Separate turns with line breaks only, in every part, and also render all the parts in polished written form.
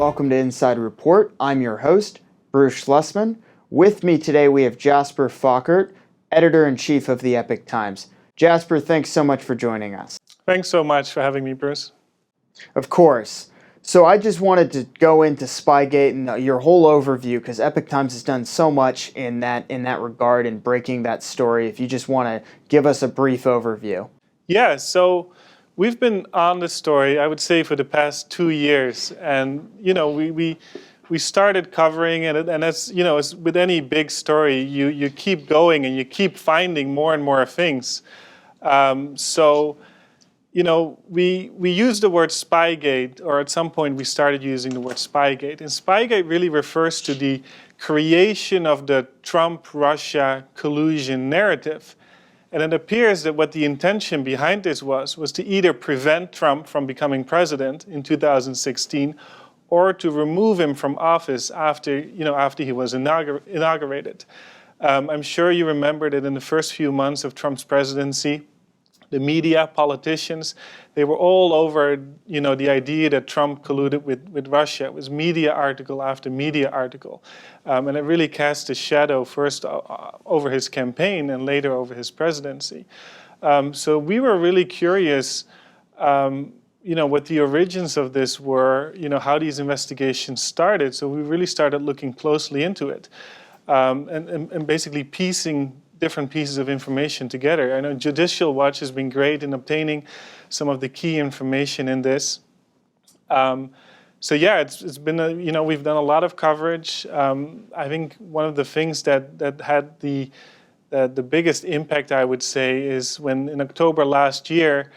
Welcome to Inside Report. I'm your host, Bruce Schlesman. With me today we have Jasper Fakkert, Editor-in-Chief of the Epoch Times. Jasper, thanks so much for joining us.
Thanks so much for having me, Bruce.
Of course. So I just wanted to go into Spygate and your whole overview, because Epoch Times has done so much in that regard in breaking that story. If you just want to give us a brief overview.
Yeah, so we've been on the story, I would say, for the past 2 years, and we started covering it, and as with any big story, you keep going and you keep finding more and more things. We use the word Spygate, or at some point we started using the word Spygate. And Spygate really refers to the creation of the Trump-Russia collusion narrative. And it appears that what the intention behind this was to either prevent Trump from becoming president in 2016 or to remove him from office after he was inaugurated. I'm sure you remember that in the first few months of Trump's presidency, the media, politicians, they were all over, the idea that Trump colluded with Russia. It was media article after media article. And it really cast a shadow first over his campaign and later over his presidency. So we were really curious, what the origins of this were, how these investigations started. So we really started looking closely into it and basically piecing different pieces of information together. I know Judicial Watch has been great in obtaining some of the key information in this. It's been we've done a lot of coverage. I think one of the things that had the biggest impact, I would say, is when in October last year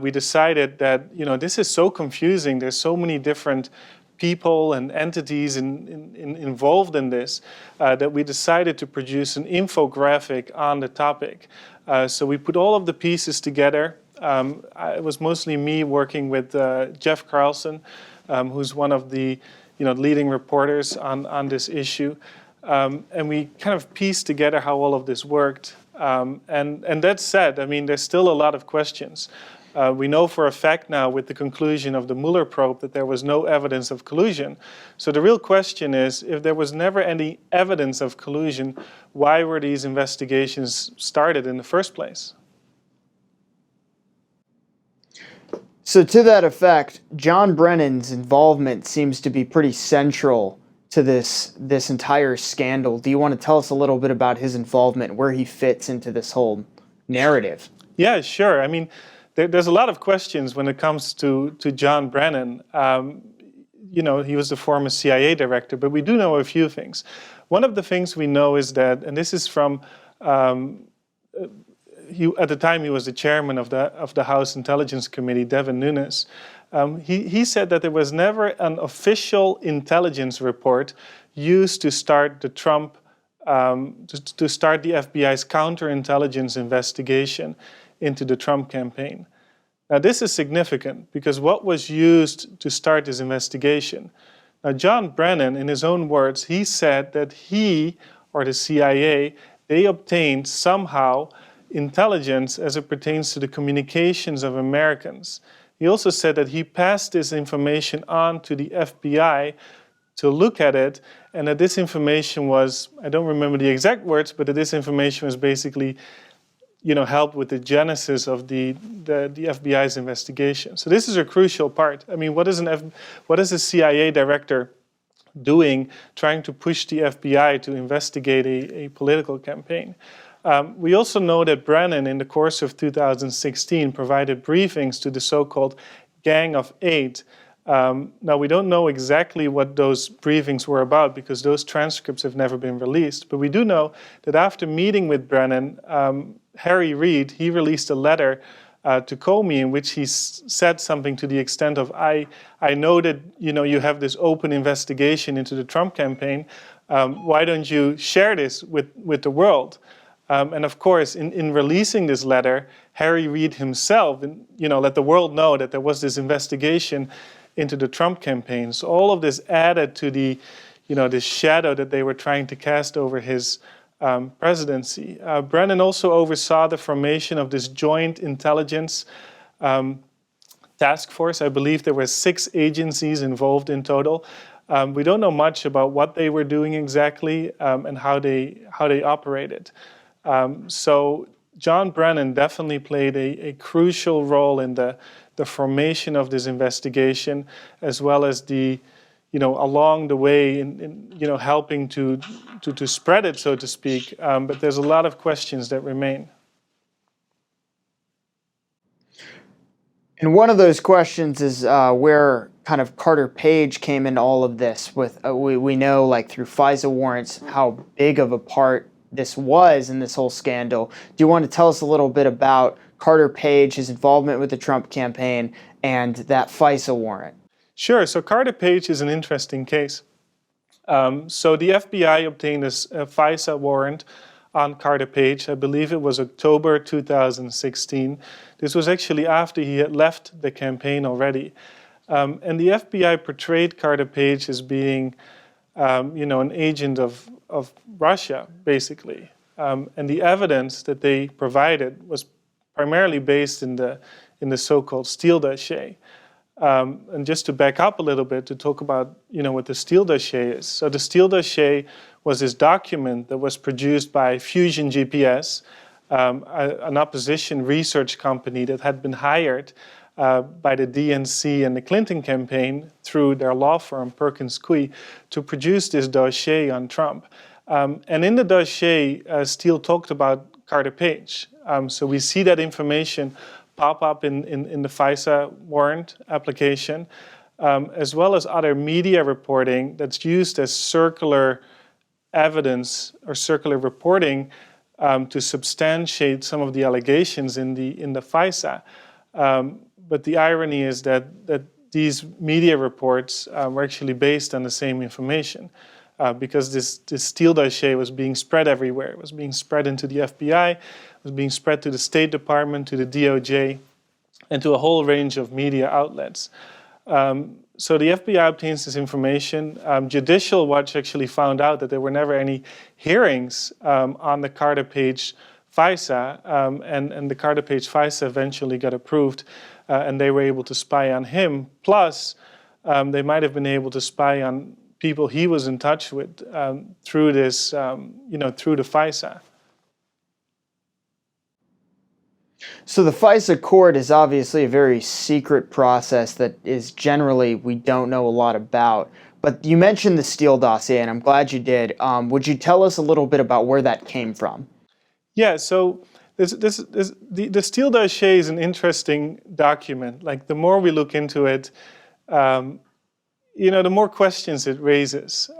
we decided that this is so confusing. There's so many different people and entities involved in this, that we decided to produce an infographic on the topic. So we put all of the pieces together. It was mostly me working with Jeff Carlson, who's one of the leading reporters on this issue. And we kind of pieced together how all of this worked. And that said, there's still a lot of questions. We know for a fact now with the conclusion of the Mueller probe that there was no evidence of collusion. So the real question is, if there was never any evidence of collusion, why were these investigations started in the first place?
So to that effect, John Brennan's involvement seems to be pretty central to this entire scandal. Do you want to tell us a little bit about his involvement, where he fits into this whole narrative?
Yeah, sure. There's a lot of questions when it comes to John Brennan. He was the former CIA director, but we do know a few things. One of the things we know is that, and this is from, at the time he was the chairman of the House Intelligence Committee, Devin Nunes. He said that there was never an official intelligence report used to start the to start the FBI's counterintelligence investigation into the Trump campaign. Now, this is significant because what was used to start this investigation? Now, John Brennan, in his own words, he said that he, or the CIA, they obtained somehow intelligence as it pertains to the communications of Americans. He also said that he passed this information on to the FBI to look at it, and that this information was, I don't remember the exact words, but that this information was basically helped with the genesis of the FBI's investigation. So this is a crucial part. What is a CIA director doing trying to push the FBI to investigate a political campaign? We also know that Brennan, in the course of 2016, provided briefings to the so-called Gang of Eight. Now, we don't know exactly what those briefings were about because those transcripts have never been released. But we do know that after meeting with Brennan, Harry Reid, he released a letter to Comey in which he said something to the extent of, I know that you have this open investigation into the Trump campaign. Why don't you share this with the world? And of course, in releasing this letter, Harry Reid himself, let the world know that there was this investigation into the Trump campaign. So all of this added to the shadow that they were trying to cast over his presidency. Brennan also oversaw the formation of this joint intelligence task force. I believe there were 6 agencies involved in total. We don't know much about what they were doing exactly and how they operated. So John Brennan definitely played a crucial role in the formation of this investigation, as well as along the way in helping to spread it, so to speak. But there's a lot of questions that remain.
And one of those questions is where kind of Carter Page came into all of this. With we know, like, through FISA warrants, how big of a part this was in this whole scandal. Do you want to tell us a little bit about Carter Page, his involvement with the Trump campaign, and that FISA warrant?
Sure. So Carter Page is an interesting case. So the FBI obtained a FISA warrant on Carter Page. I believe it was October 2016. This was actually after he had left the campaign already. And the FBI portrayed Carter Page as being, an agent of Russia, basically. And the evidence that they provided was primarily based in the so-called Steele dossier. And just to back up a little bit to talk about, what the Steele dossier is. So the Steele dossier was this document that was produced by Fusion GPS, an opposition research company that had been hired by the DNC and the Clinton campaign through their law firm, Perkins Coie, to produce this dossier on Trump. And in the dossier, Steele talked about Carter Page. So we see that information pop up in the FISA warrant application, as well as other media reporting that's used as circular evidence or circular reporting to substantiate some of the allegations in the FISA. But the irony is that these media reports were actually based on the same information, because this Steele dossier was being spread everywhere. It was being spread into the FBI, it was being spread to the State Department, to the DOJ, and to a whole range of media outlets. So the FBI obtains this information. Judicial Watch actually found out that there were never any hearings on the Carter Page FISA, and the Carter Page FISA eventually got approved, and they were able to spy on him. Plus, they might have been able to spy on people he was in touch with through this, through the FISA.
So the FISA court is obviously a very secret process that is generally we don't know a lot about. But you mentioned the Steele dossier, and I'm glad you did. Would you tell us a little bit about where that came from?
Yeah, so the Steele dossier is an interesting document. Like, the more we look into it, the more questions it raises.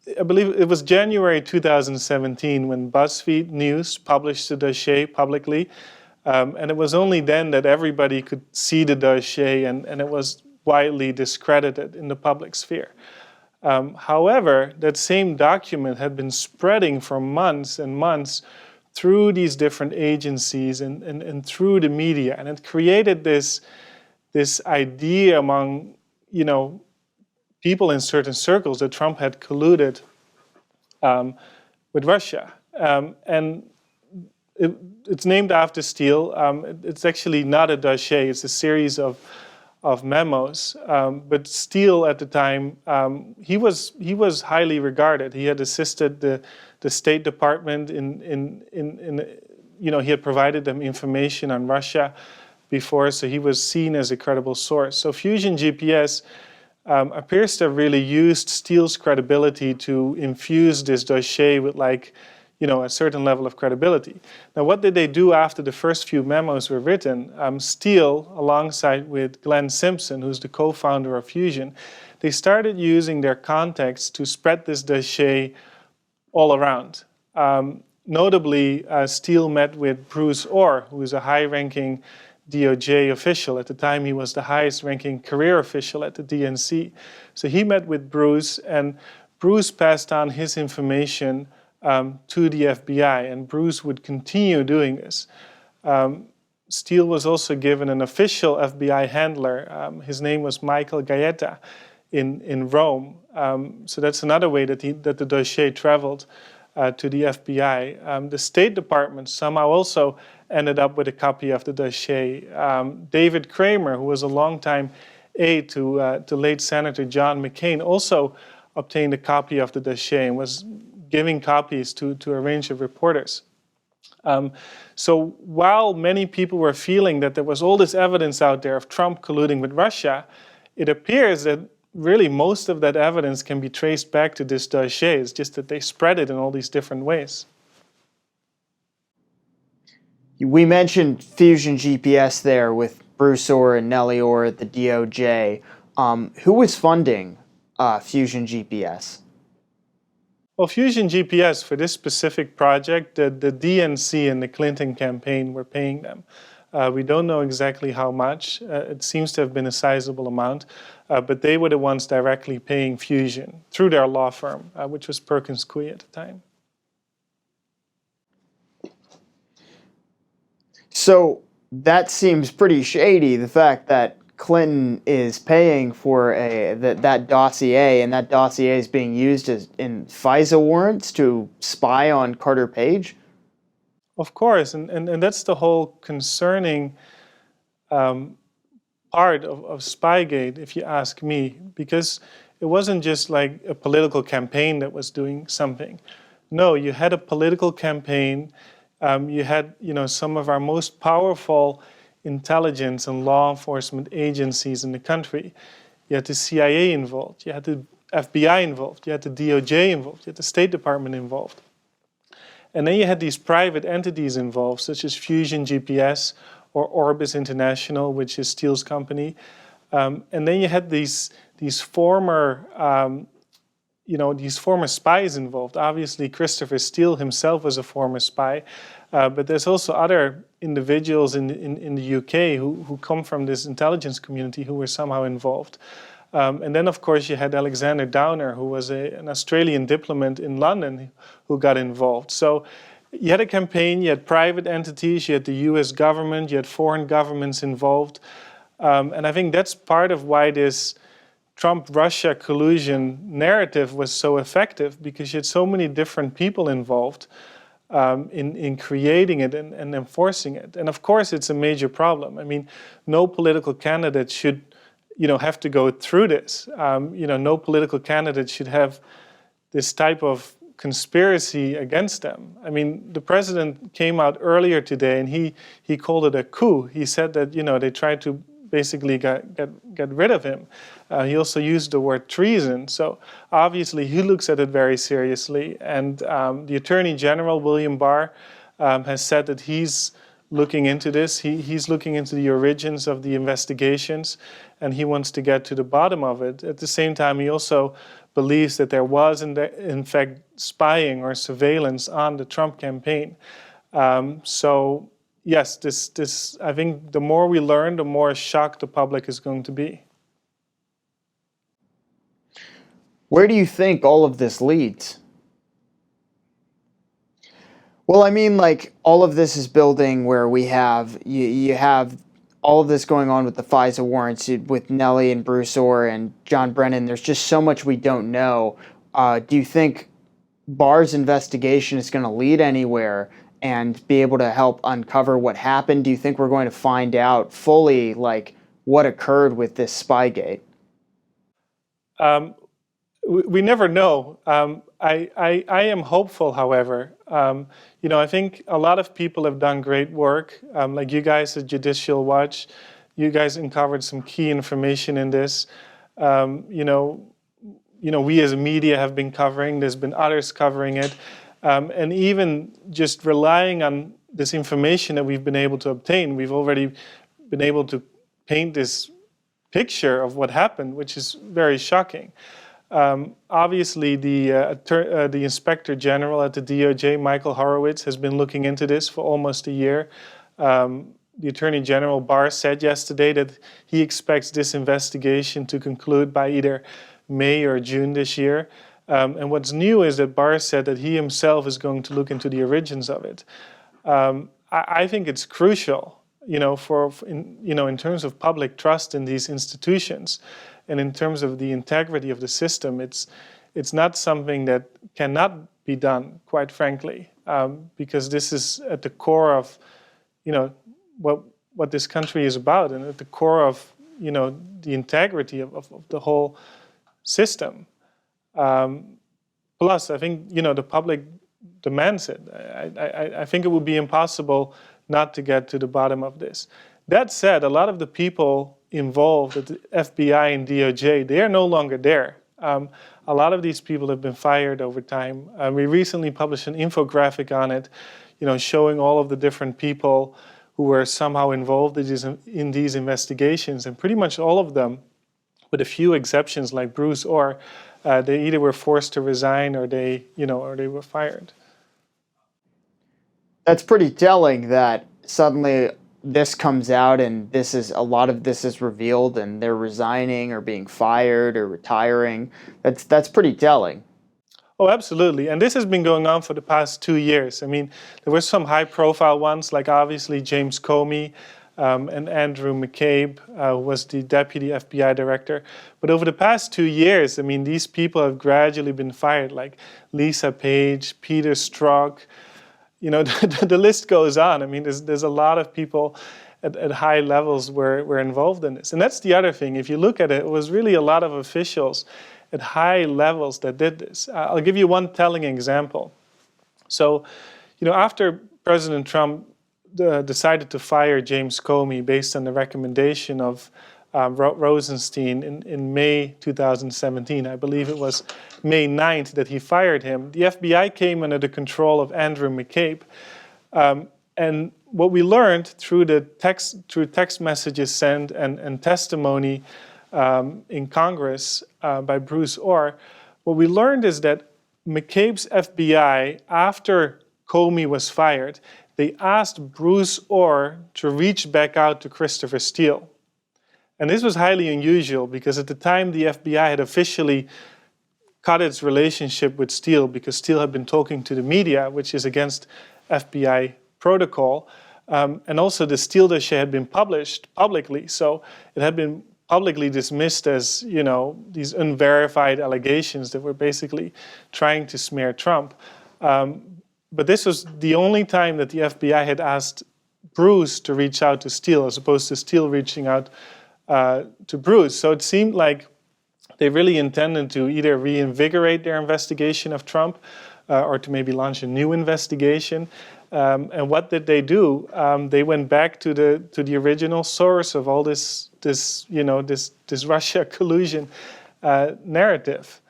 I believe it was January 2017 when BuzzFeed News published the dossier publicly, and it was only then that everybody could see the dossier, and it was widely discredited in the public sphere. However, that same document had been spreading for months and months through these different agencies and through the media, and it created this idea among people in certain circles that Trump had colluded with Russia. And it's named after Steele. It's actually not a dossier, it's a series of memos. But Steele at the time, he was highly regarded. He had assisted the State Department he had provided them information on Russia before, so he was seen as a credible source. So Fusion GPS appears to have really used Steele's credibility to infuse this dossier with a certain level of credibility. Now, what did they do after the first few memos were written? Steele, alongside with Glenn Simpson, who's the co-founder of Fusion, they started using their contacts to spread this dossier all around. Notably, Steele met with Bruce Orr, who is a high-ranking DOJ official. At the time, he was the highest-ranking career official at the DNC. So he met with Bruce, and Bruce passed on his information to the FBI, and Bruce would continue doing this. Steele was also given an official FBI handler. His name was Michael Gaeta in Rome. So that's another way that the dossier traveled to the FBI. The State Department somehow also ended up with a copy of the dossier. David Kramer, who was a longtime aide to late Senator John McCain, also obtained a copy of the dossier and was giving copies to a range of reporters. So while many people were feeling that there was all this evidence out there of Trump colluding with Russia, it appears that really most of that evidence can be traced back to this dossier. It's just that they spread it in all these different ways.
We mentioned Fusion GPS there with Bruce Orr and Nellie Orr at the DOJ. Who was funding Fusion GPS?
Well, Fusion GPS, for this specific project, the DNC and the Clinton campaign were paying them. We don't know exactly how much. It seems to have been a sizable amount, but they were the ones directly paying Fusion through their law firm, which was Perkins Coie at the time.
So that seems pretty shady, the fact that Clinton is paying for that dossier, and that dossier is being used in FISA warrants to spy on Carter Page?
Of course, and that's the whole concerning part of Spygate, if you ask me, because it wasn't just like a political campaign that was doing something. No, you had a political campaign. You had, some of our most powerful intelligence and law enforcement agencies in the country. You had the CIA involved. You had the FBI involved. You had the DOJ involved. You had the State Department involved. And then you had these private entities involved, such as Fusion GPS or Orbis International, which is Steele's company. And then you had these former spies involved. Obviously, Christopher Steele himself was a former spy, but there's also other individuals in the UK who come from this intelligence community who were somehow involved. And then, of course, you had Alexander Downer, who was an Australian diplomat in London who got involved. So you had a campaign, you had private entities, you had the US government, you had foreign governments involved. And I think that's part of why this Trump-Russia collusion narrative was so effective, because you had so many different people involved in creating it and enforcing it. And of course, it's a major problem. I mean, no political candidate should have to go through this. No political candidate should have this type of conspiracy against them. I mean, the president came out earlier today and he called it a coup. He said that, they tried to basically get rid of him. He also used the word treason. So obviously he looks at it very seriously. And the Attorney General, William Barr, has said that he's looking into this. He's looking into the origins of the investigations, and he wants to get to the bottom of it. At the same time, he also believes that there was, in fact, spying or surveillance on the Trump campaign. So, yes, this I think the more we learn, the more shocked the public is going to be.
Where do you think all of this leads? Well, I mean, like, all of this is building where we have, you have all of this going on with the FISA warrants with Nellie and Bruce Orr and John Brennan. There's just so much we don't know. Do you think Barr's investigation is going to lead anywhere and be able to help uncover what happened? Do you think we're going to find out fully, like, what occurred with this Spygate?
We never know. I am hopeful, however. I think a lot of people have done great work, like you guys at Judicial Watch. You guys uncovered some key information in this. We as media have been covering. There's been others covering it. And even just relying on this information that we've been able to obtain, we've already been able to paint this picture of what happened, which is very shocking. Obviously, the Inspector General at the DOJ, Michael Horowitz, has been looking into this for almost a year. The Attorney General Barr said yesterday that he expects this investigation to conclude by either May or June this year. And what's new is that Barr said that he himself is going to look into the origins of it. I think it's crucial, in terms of public trust in these institutions. And in terms of the integrity of the system, it's not something that cannot be done, quite frankly, because this is at the core of, what this country is about, and at the core of the integrity of the whole system. Plus, I think the public demands it. I think it would be impossible not to get to the bottom of this. That said, a lot of the people involved at the FBI and DOJ, they are no longer there. A lot of these people have been fired over time. We recently published an infographic on it, showing all of the different people who were somehow involved in these investigations, and pretty much all of them, with a few exceptions like Bruce Orr, they either were forced to resign or they were fired.
That's pretty telling that suddenly this comes out and a lot of this is revealed and they're resigning or being fired or retiring. That's pretty telling.
Oh, absolutely. And this has been going on for the past 2 years. I mean, there were some high-profile ones, like obviously James Comey and Andrew McCabe, who was the deputy FBI director. But over the past 2 years, I mean, these people have gradually been fired, like Lisa Page, Peter Strzok. The list goes on. I mean, there's a lot of people at high levels were involved in this. And that's the other thing. If you look at it, it was really a lot of officials at high levels that did this. I'll give you one telling example. So, after President Trump decided to fire James Comey based on the recommendation of Rosenstein in May 2017, I believe it was May 9th that he fired him, the FBI came under the control of Andrew McCabe. And what we learned through text messages sent and testimony in Congress by Bruce Orr, what we learned is that McCabe's FBI, after Comey was fired, they asked Bruce Orr to reach back out to Christopher Steele. And this was highly unusual because at the time the FBI had officially cut its relationship with Steele because Steele had been talking to the media, which is against FBI protocol. And also the Steele dossier had been published publicly, so it had been publicly dismissed as, these unverified allegations that were basically trying to smear Trump. But this was the only time that the FBI had asked Bruce to reach out to Steele, as opposed to Steele reaching out to Bruce. So it seemed like they really intended to either reinvigorate their investigation of Trump or to maybe launch a new investigation. And what did they do? They went back to the original source of all this Russia collusion narrative.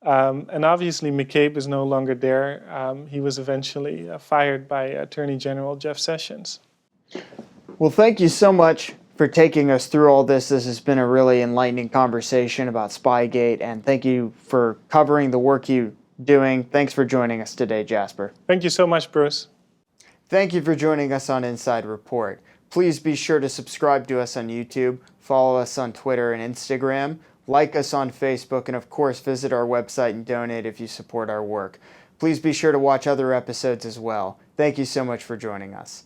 And obviously McCabe is no longer there. He was eventually fired by Attorney General Jeff Sessions.
Well, thank you so much for taking us through all this. This has been a really enlightening conversation about Spygate, and thank you for covering the work you're doing. Thanks for joining us today, Jasper.
Thank you so much, Bruce.
Thank you for joining us on Inside Report. Please be sure to subscribe to us on YouTube, follow us on Twitter and Instagram, like us on Facebook, and of course visit our website and donate if you support our work. Please be sure to watch other episodes as well. Thank you so much for joining us.